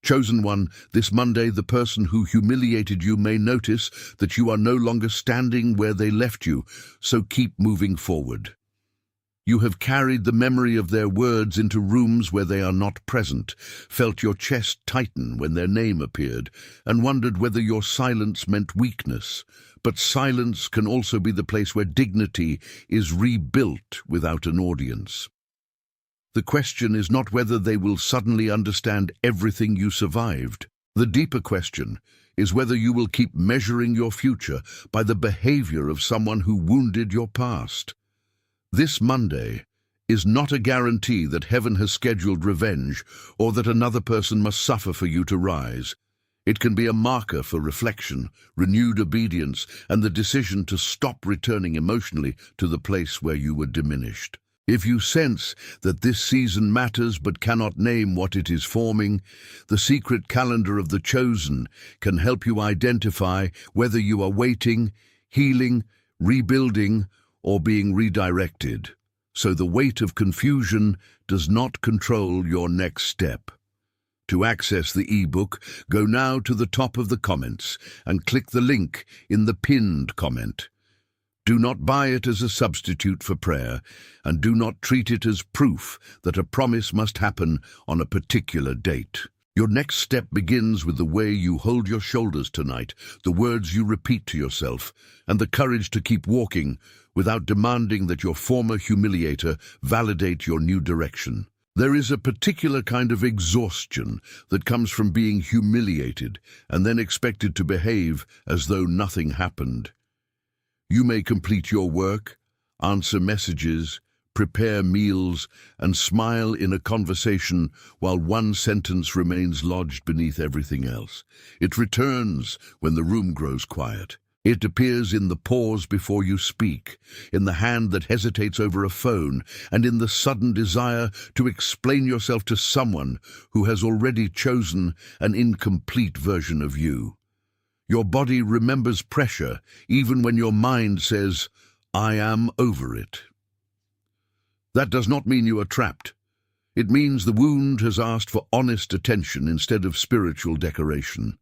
Chosen one, this Monday the person who humiliated you may notice that you are no longer standing where they left you, so keep moving forward. You have carried the memory of their words into rooms where they are not present, felt your chest tighten when their name appeared, and wondered whether your silence meant weakness. But silence can also be the place where dignity is rebuilt without an audience. The question is not whether they will suddenly understand everything you survived. The deeper question is whether you will keep measuring your future by the behavior of someone who wounded your past. This Monday is not a guarantee that heaven has scheduled revenge or that another person must suffer for you to rise. It can be a marker for reflection, renewed obedience, and the decision to stop returning emotionally to the place where you were diminished. If you sense that this season matters but cannot name what it is forming, the secret calendar of the chosen can help you identify whether you are waiting, healing, rebuilding, or being redirected, so the weight of confusion does not control your next step. To access the ebook, go now to the top of the comments and click the link in the pinned comment. Do not buy it as a substitute for prayer, and do not treat it as proof that a promise must happen on a particular date. Your next step begins with the way you hold your shoulders tonight, the words you repeat to yourself, and the courage to keep walking without demanding that your former humiliator validate your new direction. There is a particular kind of exhaustion that comes from being humiliated and then expected to behave as though nothing happened. You may complete your work, answer messages, prepare meals, and smile in a conversation while one sentence remains lodged beneath everything else. It returns when the room grows quiet. It appears in the pause before you speak, in the hand that hesitates over a phone, and in the sudden desire to explain yourself to someone who has already chosen an incomplete version of you. Your body remembers pressure even when your mind says, "I am over it." That does not mean you are trapped. It means the wound has asked for honest attention instead of spiritual decoration.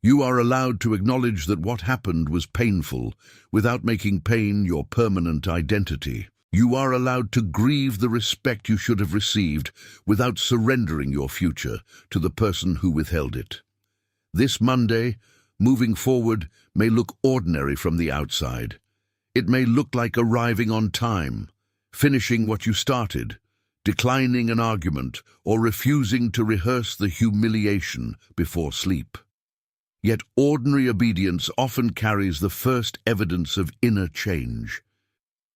You are allowed to acknowledge that what happened was painful without making pain your permanent identity. You are allowed to grieve the respect you should have received without surrendering your future to the person who withheld it. This Monday, moving forward may look ordinary from the outside. It may look like arriving on time, finishing what you started, declining an argument, or refusing to rehearse the humiliation before sleep. Yet ordinary obedience often carries the first evidence of inner change.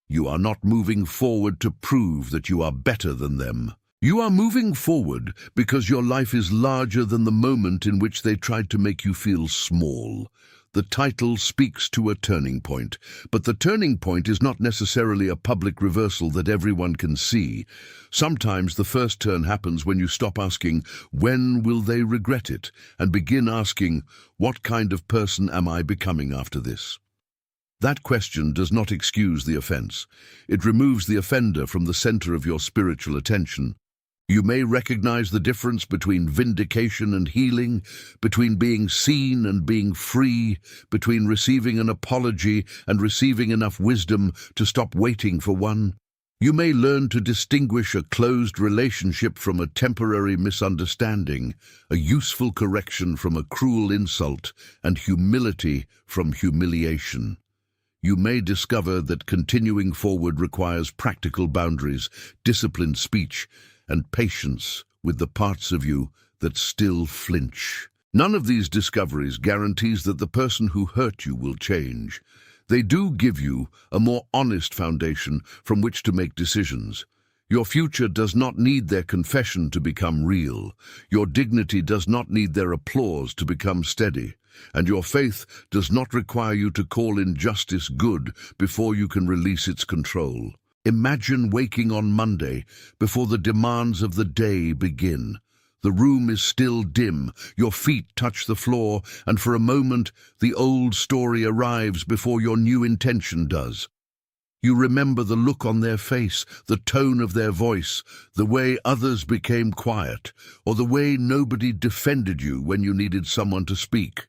You are not moving forward to prove that you are better than them. You are moving forward because your life is larger than the moment in which they tried to make you feel small. The title speaks to a turning point, but the turning point is not necessarily a public reversal that everyone can see. Sometimes the first turn happens when you stop asking, "When will they regret it?" and begin asking, "What kind of person am I becoming after this?" That question does not excuse the offense. It removes the offender from the center of your spiritual attention. You may recognize the difference between vindication and healing, between being seen and being free, between receiving an apology and receiving enough wisdom to stop waiting for one. You may learn to distinguish a closed relationship from a temporary misunderstanding, a useful correction from a cruel insult, and humility from humiliation. You may discover that continuing forward requires practical boundaries, disciplined speech, and patience with the parts of you that still flinch. None of these discoveries guarantees that the person who hurt you will change. They do give you a more honest foundation from which to make decisions. Your future does not need their confession to become real. Your dignity does not need their applause to become steady. And your faith does not require you to call injustice good before you can release its control. Imagine waking on Monday before the demands of the day begin. The room is still dim, your feet touch the floor, and for a moment the old story arrives before your new intention does. You remember the look on their face, the tone of their voice, the way others became quiet, or the way nobody defended you when you needed someone to speak.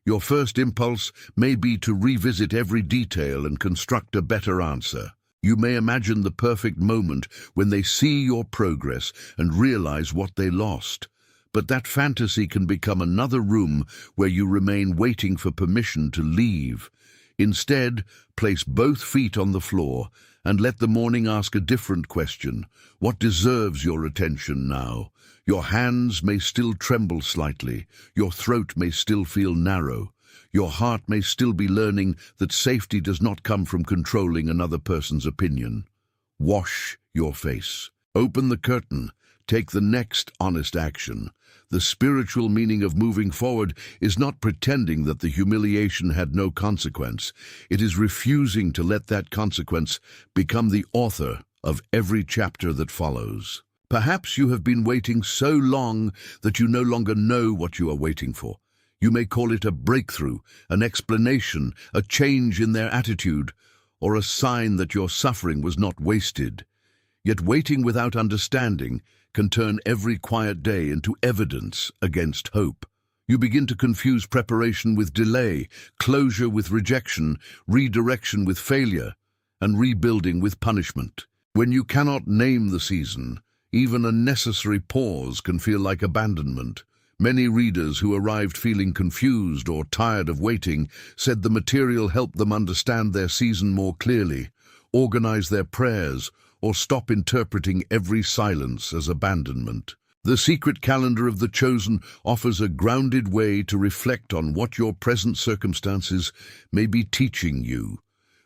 Your first impulse may be to revisit every detail and construct a better answer. You may imagine the perfect moment when they see your progress and realize what they lost. But that fantasy can become another room where you remain waiting for permission to leave. Instead, place both feet on the floor and let the morning ask a different question. What deserves your attention now? Your hands may still tremble slightly. Your throat may still feel narrow. Your heart may still be learning that safety does not come from controlling another person's opinion. Wash your face. Open the curtain. Take the next honest action. The spiritual meaning of moving forward is not pretending that the humiliation had no consequence. It is refusing to let that consequence become the author of every chapter that follows. Perhaps you have been waiting so long that you no longer know what you are waiting for. You may call it a breakthrough, an explanation, a change in their attitude, or a sign that your suffering was not wasted. Yet waiting without understanding can turn every quiet day into evidence against hope. You begin to confuse preparation with delay, closure with rejection, redirection with failure, and rebuilding with punishment. When you cannot name the season, even a necessary pause can feel like abandonment. Many readers who arrived feeling confused or tired of waiting said the material helped them understand their season more clearly, organize their prayers, or stop interpreting every silence as abandonment. The secret calendar of the chosen offers a grounded way to reflect on what your present circumstances may be teaching you,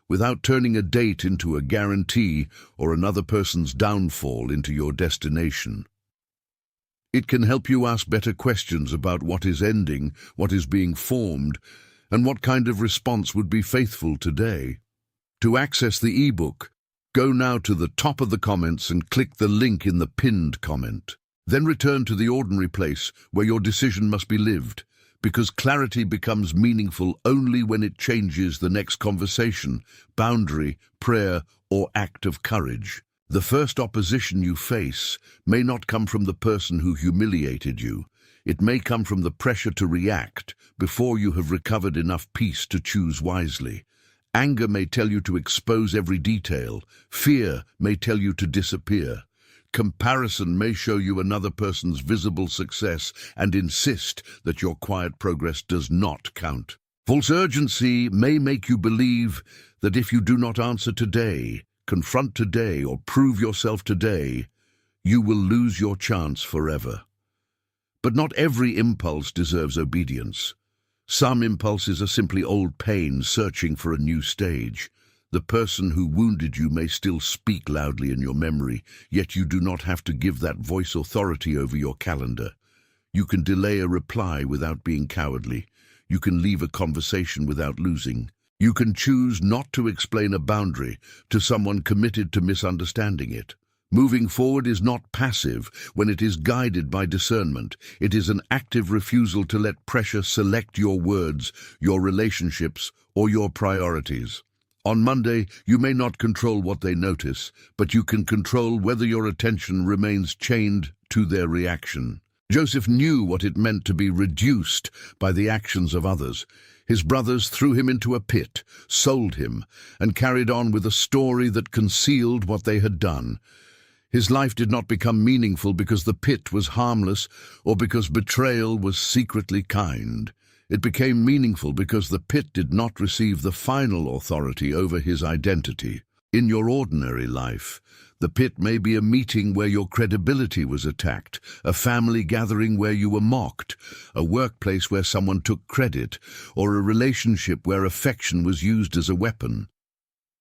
without turning a date into a guarantee or another person's downfall into your destination. It can help you ask better questions about what is ending, what is being formed, and what kind of response would be faithful today. To access the ebook, go now to the top of the comments and click the link in the pinned comment. Then return to the ordinary place where your decision must be lived, because clarity becomes meaningful only when it changes the next conversation, boundary, prayer, or act of courage. The first opposition you face may not come from the person who humiliated you. It may come from the pressure to react before you have recovered enough peace to choose wisely. Anger may tell you to expose every detail. Fear may tell you to disappear. Comparison may show you another person's visible success and insist that your quiet progress does not count. False urgency may make you believe that if you do not answer today, confront today, or prove yourself today, you will lose your chance forever. But not every impulse deserves obedience. Some impulses are simply old pain searching for a new stage. The person who wounded you may still speak loudly in your memory, yet you do not have to give that voice authority over your calendar. You can delay a reply without being cowardly. You can leave a conversation without losing. You can choose not to explain a boundary to someone committed to misunderstanding it. Moving forward is not passive when it is guided by discernment. It is an active refusal to let pressure select your words, your relationships, or your priorities. On Monday, you may not control what they notice, but you can control whether your attention remains chained to their reaction. Joseph knew what it meant to be reduced by the actions of others. His brothers threw him into a pit, sold him, and carried on with a story that concealed what they had done. His life did not become meaningful because the pit was harmless or because betrayal was secretly kind. It became meaningful because the pit did not receive the final authority over his identity. In your ordinary life, the pit may be a meeting where your credibility was attacked, a family gathering where you were mocked, a workplace where someone took credit, or a relationship where affection was used as a weapon.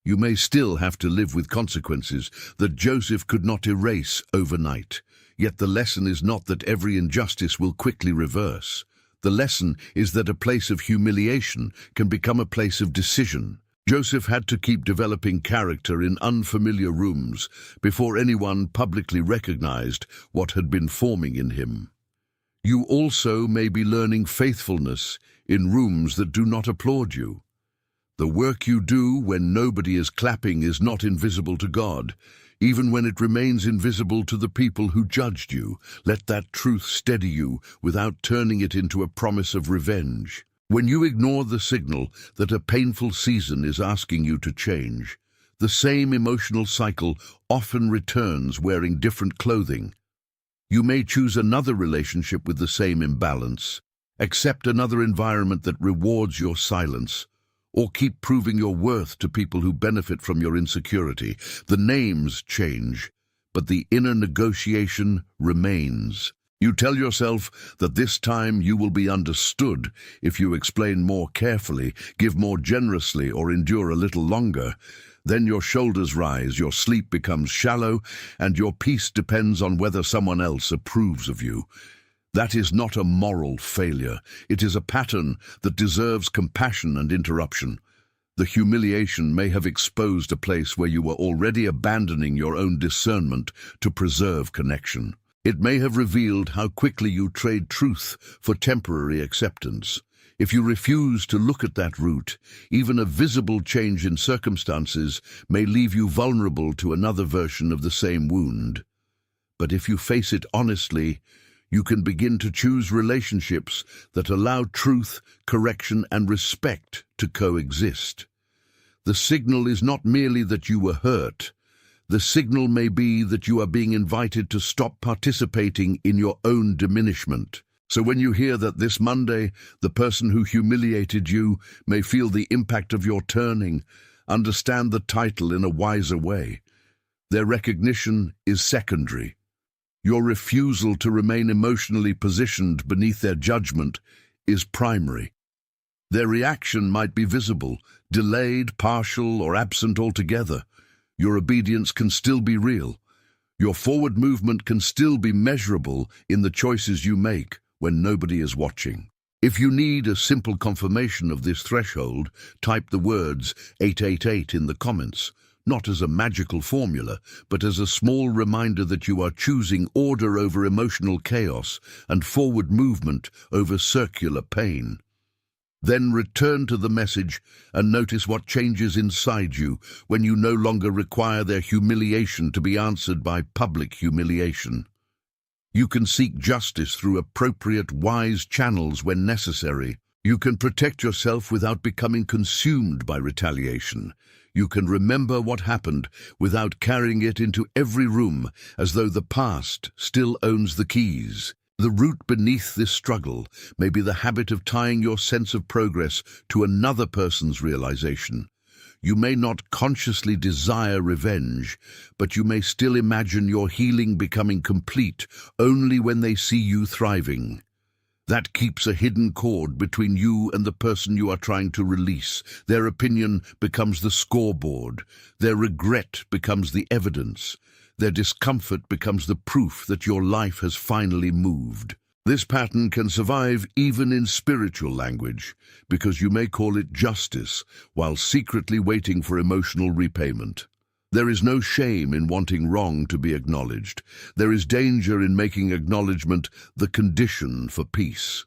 You may still have to live with consequences that Joseph could not erase overnight. Yet the lesson is not that every injustice will quickly reverse. The lesson is that a place of humiliation can become a place of decision. Joseph had to keep developing character in unfamiliar rooms before anyone publicly recognized what had been forming in him. You also may be learning faithfulness in rooms that do not applaud you. The work you do when nobody is clapping is not invisible to God, even when it remains invisible to the people who judged you. Let that truth steady you without turning it into a promise of revenge. When you ignore the signal that a painful season is asking you to change, the same emotional cycle often returns wearing different clothing. You may choose another relationship with the same imbalance, accept another environment that rewards your silence, or keep proving your worth to people who benefit from your insecurity. The names change, but the inner negotiation remains. You tell yourself that this time you will be understood if you explain more carefully, give more generously, or endure a little longer. Then your shoulders rise, your sleep becomes shallow, and your peace depends on whether someone else approves of you. That is not a moral failure. It is a pattern that deserves compassion and interruption. The humiliation may have exposed a place where you were already abandoning your own discernment to preserve connection. It may have revealed how quickly you trade truth for temporary acceptance. If you refuse to look at that root, even a visible change in circumstances may leave you vulnerable to another version of the same wound. But if you face it honestly, you can begin to choose relationships that allow truth, correction, and respect to coexist. The signal is not merely that you were hurt. The signal may be that you are being invited to stop participating in your own diminishment. So when you hear that this Monday, the person who humiliated you may feel the impact of your turning, understand the title in a wiser way. Their recognition is secondary. Your refusal to remain emotionally positioned beneath their judgment is primary. Their reaction might be visible, delayed, partial, or absent altogether. Your obedience can still be real. Your forward movement can still be measurable in the choices you make when nobody is watching. If you need a simple confirmation of this threshold, type the words 888 in the comments. Not as a magical formula, but as a small reminder that you are choosing order over emotional chaos and forward movement over circular pain. Then return to the message and notice what changes inside you when you no longer require their humiliation to be answered by public humiliation. You can seek justice through appropriate, wise channels when necessary. You can protect yourself without becoming consumed by retaliation. You can remember what happened without carrying it into every room as though the past still owns the keys. The root beneath this struggle may be the habit of tying your sense of progress to another person's realization. You may not consciously desire revenge, but you may still imagine your healing becoming complete only when they see you thriving. That keeps a hidden cord between you and the person you are trying to release. Their opinion becomes the scoreboard. Their regret becomes the evidence. Their discomfort becomes the proof that your life has finally moved. This pattern can survive even in spiritual language, because you may call it justice while secretly waiting for emotional repayment. There is no shame in wanting wrong to be acknowledged. There is danger in making acknowledgement the condition for peace.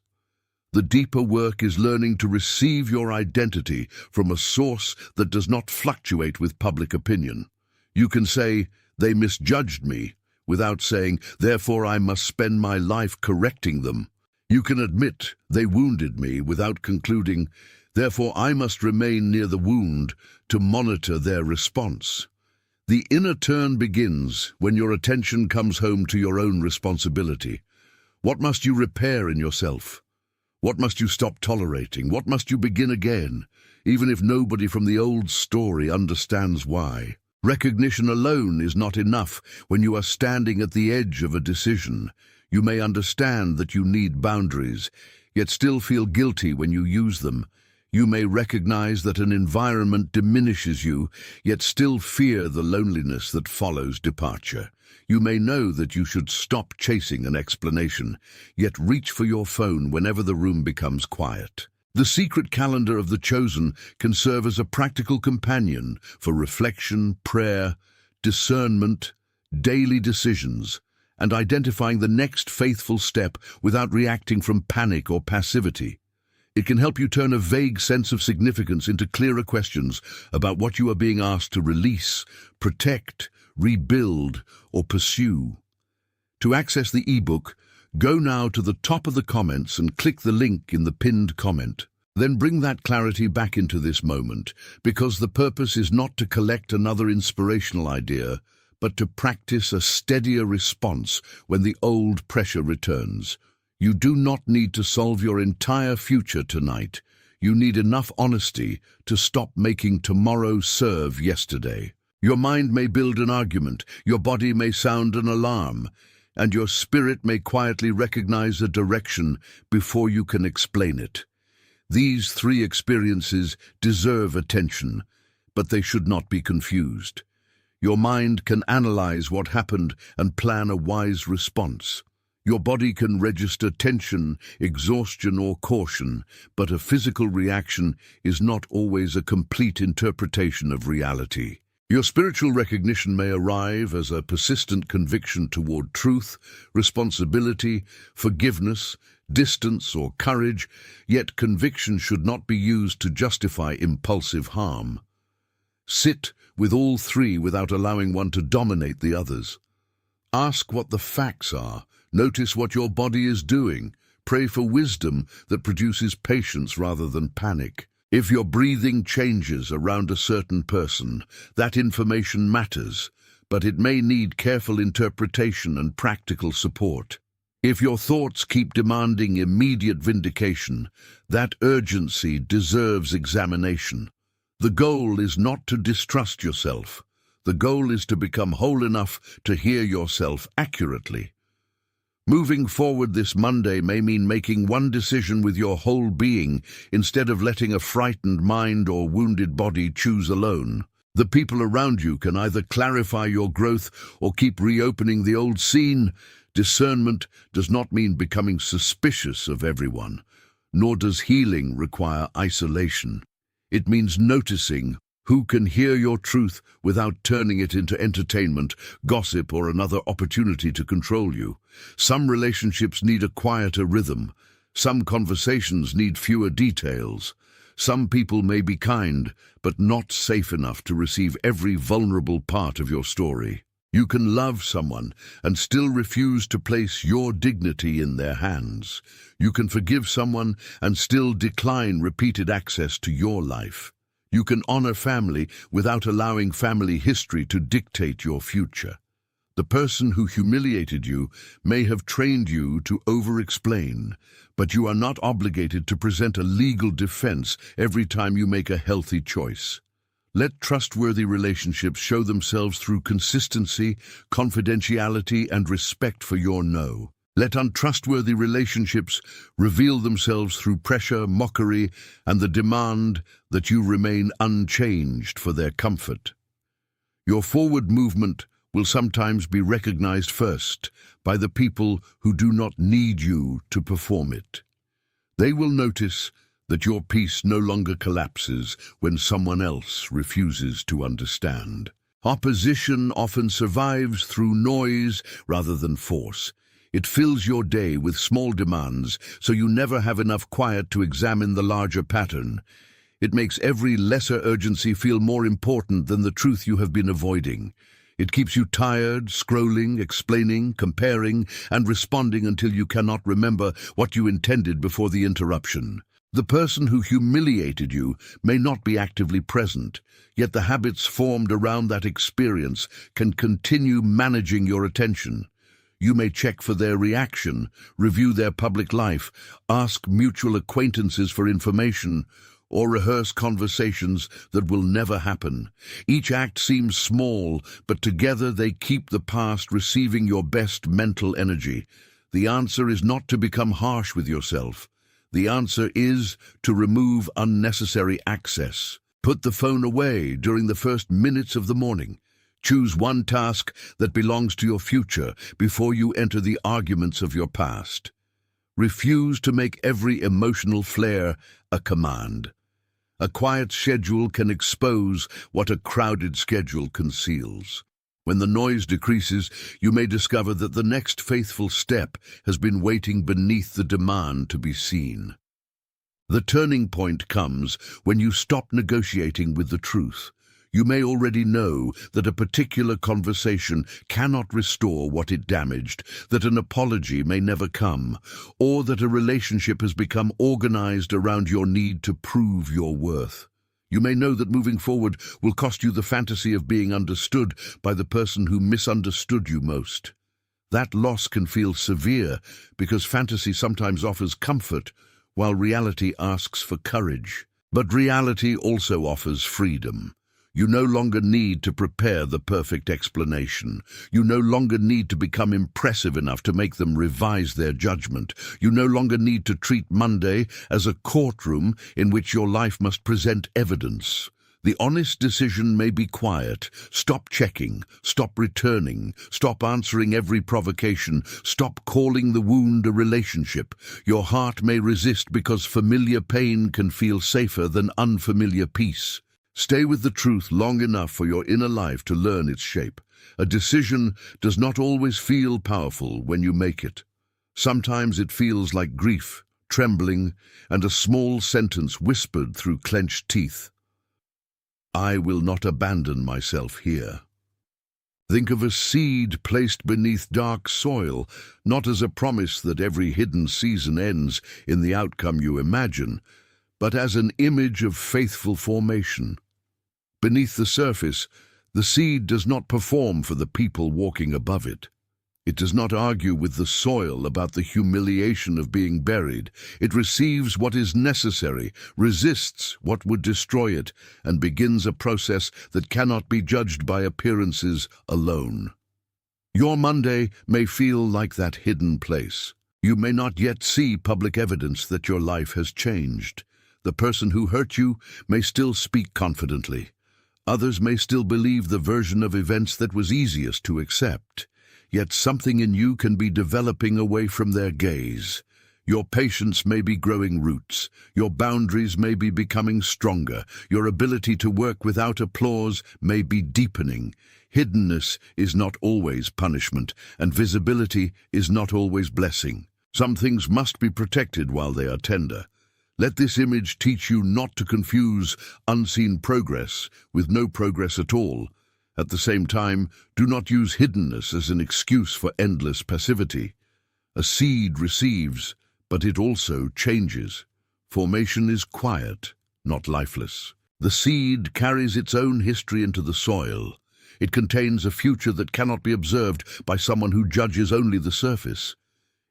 The deeper work is learning to receive your identity from a source that does not fluctuate with public opinion. You can say, "They misjudged me," without saying, "Therefore I must spend my life correcting them." You can admit, "They wounded me," without concluding, "Therefore I must remain near the wound to monitor their response." The inner turn begins when your attention comes home to your own responsibility. What must you repair in yourself? What must you stop tolerating? What must you begin again, even if nobody from the old story understands why? Recognition alone is not enough when you are standing at the edge of a decision. You may understand that you need boundaries, yet still feel guilty when you use them. You may recognize that an environment diminishes you, yet still fear the loneliness that follows departure. You may know that you should stop chasing an explanation, yet reach for your phone whenever the room becomes quiet. The secret calendar of the chosen can serve as a practical companion for reflection, prayer, discernment, daily decisions, and identifying the next faithful step without reacting from panic or passivity. It can help you turn a vague sense of significance into clearer questions about what you are being asked to release, protect, rebuild, or pursue. To access the ebook, go now to the top of the comments and click the link in the pinned comment. Then bring that clarity back into this moment, because the purpose is not to collect another inspirational idea, but to practice a steadier response when the old pressure returns. You do not need to solve your entire future tonight. You need enough honesty to stop making tomorrow serve yesterday. Your mind may build an argument, your body may sound an alarm, and your spirit may quietly recognize a direction before you can explain it. These three experiences deserve attention, but they should not be confused. Your mind can analyze what happened and plan a wise response. Your body can register tension, exhaustion, or caution, but a physical reaction is not always a complete interpretation of reality. Your spiritual recognition may arrive as a persistent conviction toward truth, responsibility, forgiveness, distance, or courage, yet conviction should not be used to justify impulsive harm. Sit with all three without allowing one to dominate the others. Ask what the facts are. Notice what your body is doing. Pray for wisdom that produces patience rather than panic. If your breathing changes around a certain person, that information matters, but it may need careful interpretation and practical support. If your thoughts keep demanding immediate vindication, that urgency deserves examination. The goal is not to distrust yourself. The goal is to become whole enough to hear yourself accurately. Moving forward this Monday may mean making one decision with your whole being instead of letting a frightened mind or wounded body choose alone. The people around you can either clarify your growth or keep reopening the old scene. Discernment does not mean becoming suspicious of everyone, nor does healing require isolation. It means noticing who can hear your truth without turning it into entertainment, gossip, or another opportunity to control you. Some relationships need a quieter rhythm. Some conversations need fewer details. Some people may be kind, but not safe enough to receive every vulnerable part of your story. You can love someone and still refuse to place your dignity in their hands. You can forgive someone and still decline repeated access to your life. You can honor family without allowing family history to dictate your future. The person who humiliated you may have trained you to over-explain, but you are not obligated to present a legal defense every time you make a healthy choice. Let trustworthy relationships show themselves through consistency, confidentiality, and respect for your no. Let untrustworthy relationships reveal themselves through pressure, mockery, and the demand that you remain unchanged for their comfort. Your forward movement will sometimes be recognized first by the people who do not need you to perform it. They will notice that your peace no longer collapses when someone else refuses to understand. Opposition often survives through noise rather than force. It fills your day with small demands, so you never have enough quiet to examine the larger pattern. It makes every lesser urgency feel more important than the truth you have been avoiding. It keeps you tired, scrolling, explaining, comparing, and responding until you cannot remember what you intended before the interruption. The person who humiliated you may not be actively present, yet the habits formed around that experience can continue managing your attention. You may check for their reaction, review their public life, ask mutual acquaintances for information, or rehearse conversations that will never happen. Each act seems small, but together they keep the past receiving your best mental energy. The answer is not to become harsh with yourself. The answer is to remove unnecessary access. Put the phone away during the first minutes of the morning. Choose one task that belongs to your future before you enter the arguments of your past. Refuse to make every emotional flare a command. A quiet schedule can expose what a crowded schedule conceals. When the noise decreases, you may discover that the next faithful step has been waiting beneath the demand to be seen. The turning point comes when you stop negotiating with the truth. You may already know that a particular conversation cannot restore what it damaged, that an apology may never come, or that a relationship has become organized around your need to prove your worth. You may know that moving forward will cost you the fantasy of being understood by the person who misunderstood you most. That loss can feel severe because fantasy sometimes offers comfort, while reality asks for courage. But reality also offers freedom. You no longer need to prepare the perfect explanation. You no longer need to become impressive enough to make them revise their judgment. You no longer need to treat Monday as a courtroom in which your life must present evidence. The honest decision may be quiet. Stop checking, stop returning, stop answering every provocation, stop calling the wound a relationship. Your heart may resist because familiar pain can feel safer than unfamiliar peace. Stay with the truth long enough for your inner life to learn its shape. A decision does not always feel powerful when you make it. Sometimes it feels like grief, trembling, and a small sentence whispered through clenched teeth. I will not abandon myself here. Think of a seed placed beneath dark soil, not as a promise that every hidden season ends in the outcome you imagine, but as an image of faithful formation. Beneath the surface, the seed does not perform for the people walking above it. It does not argue with the soil about the humiliation of being buried. It receives what is necessary, resists what would destroy it, and begins a process that cannot be judged by appearances alone. Your Monday may feel like that hidden place. You may not yet see public evidence that your life has changed. The person who hurt you may still speak confidently. Others may still believe the version of events that was easiest to accept. Yet something in you can be developing away from their gaze. Your patience may be growing roots. Your boundaries may be becoming stronger. Your ability to work without applause may be deepening. Hiddenness is not always punishment, and visibility is not always blessing. Some things must be protected while they are tender. Let this image teach you not to confuse unseen progress with no progress at all. At the same time, do not use hiddenness as an excuse for endless passivity. A seed receives, but it also changes. Formation is quiet, not lifeless. The seed carries its own history into the soil. It contains a future that cannot be observed by someone who judges only the surface.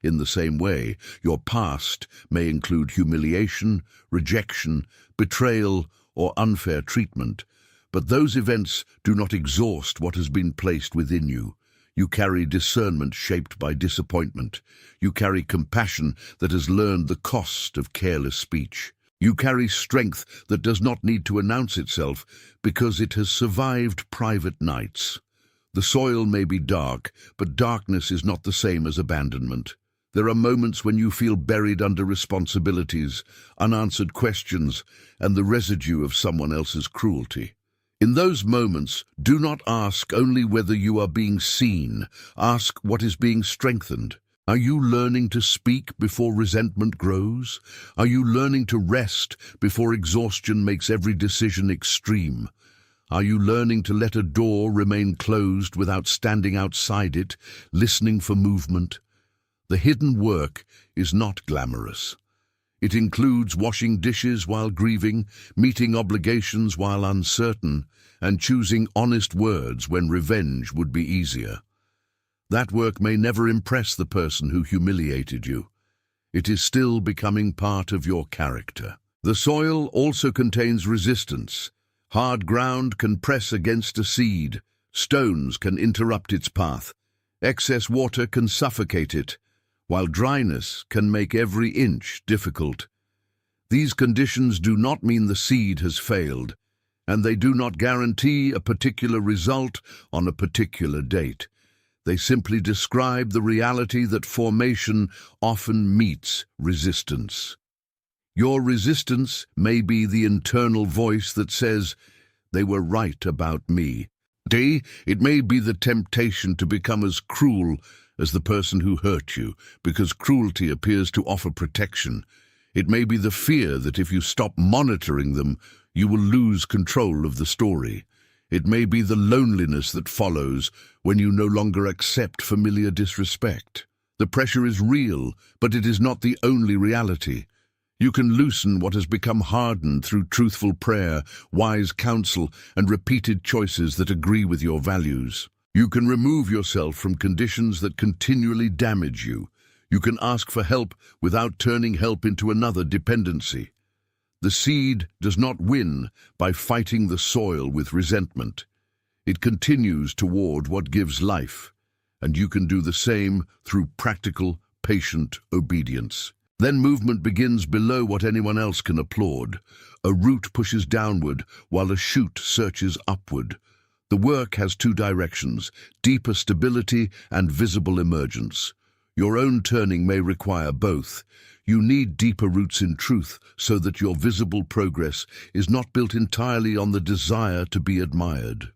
In the same way, your past may include humiliation, rejection, betrayal, or unfair treatment. But those events do not exhaust what has been placed within you. You carry discernment shaped by disappointment. You carry compassion that has learned the cost of careless speech. You carry strength that does not need to announce itself because it has survived private nights. The soil may be dark, but darkness is not the same as abandonment. There are moments when you feel buried under responsibilities, unanswered questions, and the residue of someone else's cruelty. In those moments, do not ask only whether you are being seen. Ask what is being strengthened. Are you learning to speak before resentment grows? Are you learning to rest before exhaustion makes every decision extreme? Are you learning to let a door remain closed without standing outside it, listening for movement? The hidden work is not glamorous. It includes washing dishes while grieving, meeting obligations while uncertain, and choosing honest words when revenge would be easier. That work may never impress the person who humiliated you. It is still becoming part of your character. The soil also contains resistance. Hard ground can press against a seed. Stones can interrupt its path. Excess water can suffocate it, while dryness can make every inch difficult. These conditions do not mean the seed has failed, and they do not guarantee a particular result on a particular date. They simply describe the reality that formation often meets resistance. Your resistance may be the internal voice that says, "They were right about me." It may be the temptation to become as cruel as the person who hurt you, because cruelty appears to offer protection. It may be the fear that if you stop monitoring them, you will lose control of the story. It may be the loneliness that follows when you no longer accept familiar disrespect. The pressure is real, but it is not the only reality. You can loosen what has become hardened through truthful prayer, wise counsel, and repeated choices that agree with your values. You can remove yourself from conditions that continually damage you. You can ask for help without turning help into another dependency. The seed does not win by fighting the soil with resentment. It continues toward what gives life, and you can do the same through practical, patient obedience. Then movement begins below what anyone else can applaud. A root pushes downward while a shoot searches upward. The work has two directions: deeper stability and visible emergence. Your own turning may require both. You need deeper roots in truth so that your visible progress is not built entirely on the desire to be admired.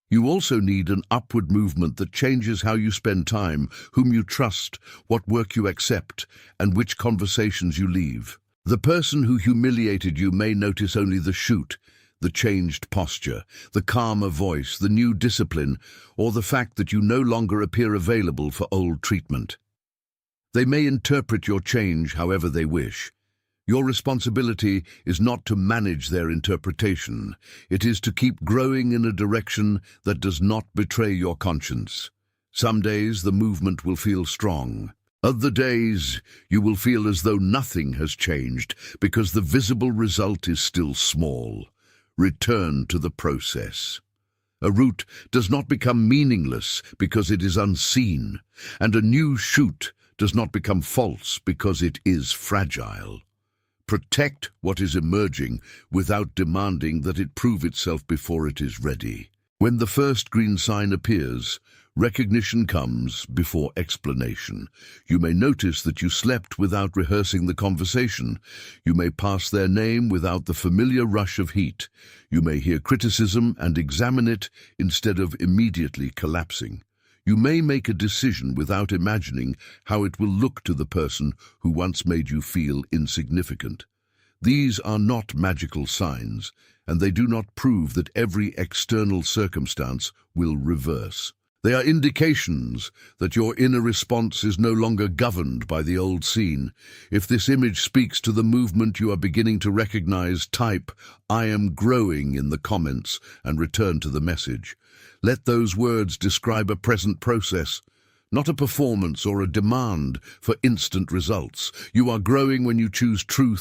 You also need an upward movement that changes how you spend time, whom you trust, what work you accept, and which conversations you leave. The person who humiliated you may notice only the shoot, the changed posture, the calmer voice, the new discipline, or the fact that you no longer appear available for old treatment. They may interpret your change however they wish. Your responsibility is not to manage their interpretation. It is to keep growing in a direction that does not betray your conscience. Some days the movement will feel strong. Other days you will feel as though nothing has changed because the visible result is still small. Return to the process. A root does not become meaningless because it is unseen, and a new shoot does not become false because it is fragile. Protect what is emerging without demanding that it prove itself before it is ready. When the first green sign appears, recognition comes before explanation. You may notice that you slept without rehearsing the conversation. You may pass their name without the familiar rush of heat. You may hear criticism and examine it instead of immediately collapsing. You may make a decision without imagining how it will look to the person who once made you feel insignificant. These are not magical signs, and they do not prove that every external circumstance will reverse. They are indications that your inner response is no longer governed by the old scene. If this image speaks to the movement you are beginning to recognize, type "I am growing" in the comments and return to the message. Let those words describe a present process, not a performance or a demand for instant results. You are growing when you choose truth